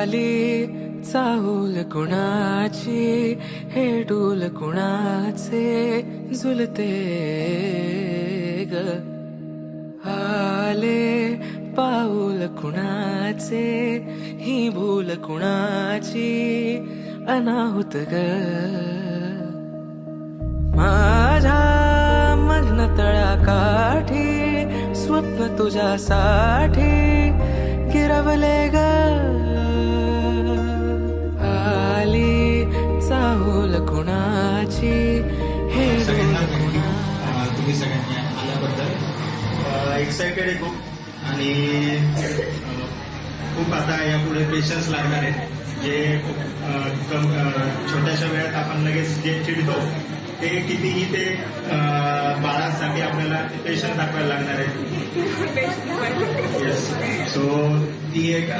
आली चाहूल कुणाची, हे डूल कुणाचे झुलते ग. आले पाऊल कुणाचे, ही भूल कुणाची अनाहुत ग. माझ्या मग्न तळाकाठी स्वप्न तुझ्यासाठी गिरवले ग. आली चाहूल कुणाची, हे तुम्ही सगळ्यांनी आल्याबद्दल एक्सायटेड आहे खूप. आणि खूप आता यापुढे पेशन्स लागणार आहे. जे छोट्याशा वेळात आपण लगेच जे चिडतो ते कितीही ते बाळांसाठी आपल्याला पेशन्स दाखवायला लागणार आहे. येस. सो ती एक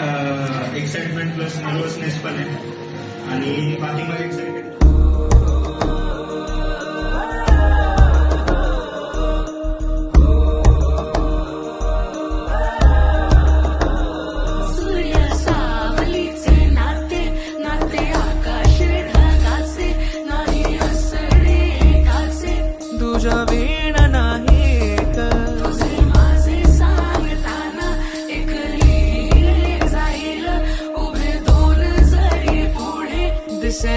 एक्साइटमेंट प्लस नर्वसनेस पण आहे. आणि बाकी मग एक्साइटेड. तुझ्या वीण नाही ग. तुझे माझे सांगताना एक लिहिलं जाईल, उभे दोन जरी पुढे दिसे